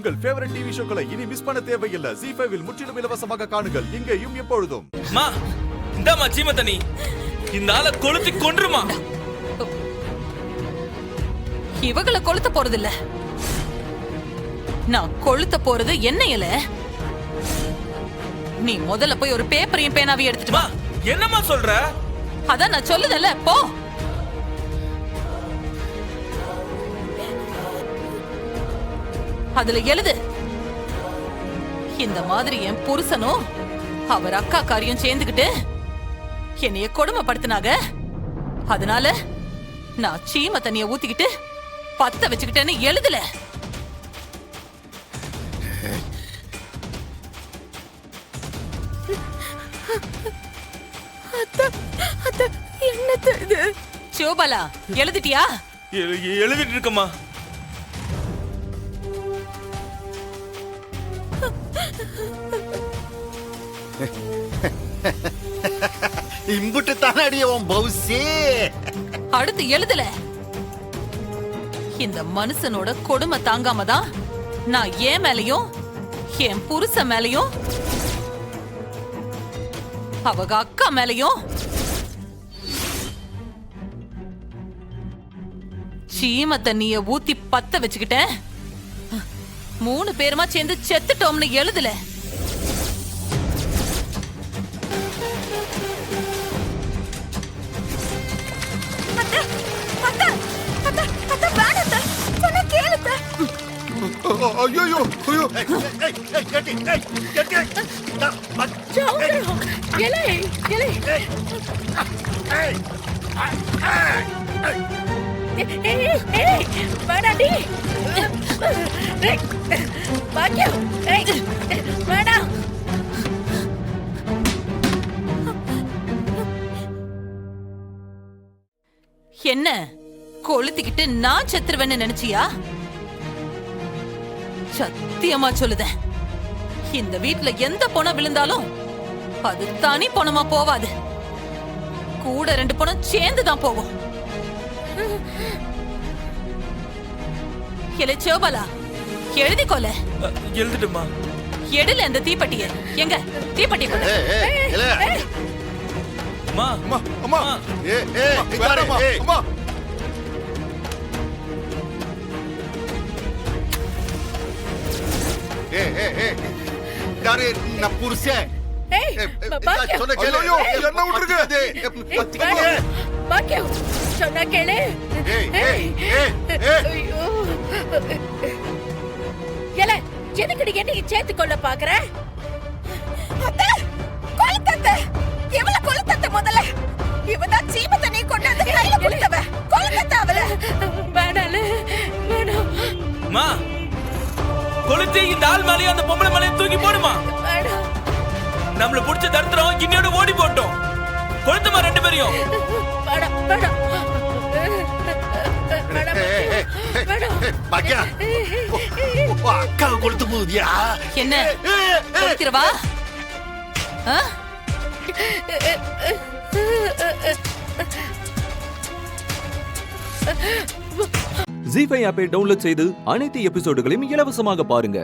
உங்கள் favourite TV ஷோக்களை இனி miss பண்ண தேவையில்லை. ZEE5 இல் முற்றிலும் இலவசமாக காணுங்கள். இங்கேயும் எப்பொழுதும். மா இந்தாமா சீம தண்ணி. இந்த ஆளை கொளுத்தி கொன்றுமா. இவங்களை கொளுத்த போறது இல்ல, நான் கொளுத்த போறது என்ன இல. நீ முதல்ல போய் ஒரு பேப்பரையும் பேனாவையும் எடுத்துட்டு வா. என்னம்மா சொல்ற? அதான் நான் சொல்லுதல்ல, போ. அதுல எழுது, இந்த மாதிரி என் புருஷனும் அவர் அக்கா காரியம் சேர்ந்துகிட்டு என்னைய கொடுமைப்படுத்தினாங்க. அதனால நான் சீம தண்ணிய ஊத்திக்கிட்டு பத்த வச்சுக்கிட்டேன்னு எழுதல. என்னது சிவபாலா, எழுதிட்டியா? எழுதிட்டு இருக்கமா. இம்புட்டு தானடியவன் பௌசி. அடுத்து எழுதல. இந்த மனுஷனோட கொடுமை தாங்காம தான் நான் என் மேலையும் என் புருஷ மேலையும் அவங்க அக்கா மேலையும் சீம தண்ணிய ஊத்தி பத்த வச்சுக்கிட்டேன். 3 பேருமா சேர்ந்து செத்துட்டோம்னு எழுதல. ஐயோ ஐயோ என்ன கொளுத்திக்கிட்டு நான் செத்துருவேன்னு நினைச்சியா? சத்தியமா சொல்லுதேன், இந்த வீட்ல எந்த பணம் விழுந்தாலும் அது தனி பணமா போவாது, கூட 2 பணம் சேர்ந்துதான் போகும். சிவபாலா, எழுதிக்கொள்ள. எழுதிட்டுமா. எடுல அந்த தீப்பெட்டிய. எங்க தீப்பெட்டி கொடு. அம்மா அம்மா அம்மா வேறம்மா அம்மா. யாரு நான் புருஷன். சொன்ன கேளு. ஐயோ என்ன விட்டுருங்க. பாக்கியம் சொன்னா கேளு. எல எதுக்கடி என்ன சேர்த்து கொள்ள பாக்குற? அத்தை கொளுத்தத்தை இவள கொளுத்தத்தை முதல்ல. இவதான் சீம தண்ணி கொண்டாந்து கையில கொடுத்தவ. கொளுத்தத்தை அவள. வேணால வேணாம். மா கொளுத்தி இந்த ஆள் மேலேயும் அந்த பொம்பளை மேலேயும் தூக்கி போடுமா. நம்மள புடிச்ச தருத்திரம் இன்னையோட ஓடி போட்டோம். கொளுத்துமா 2 பேரையும். அக்கா கொளுத்து போகுதியா? என்ன கொளுத்திரவா? ZEE5 ஆப்பை டவுன்லோட் செய்து அனைத்து எபிசோடுகளையும் இலவசமாக பாருங்க.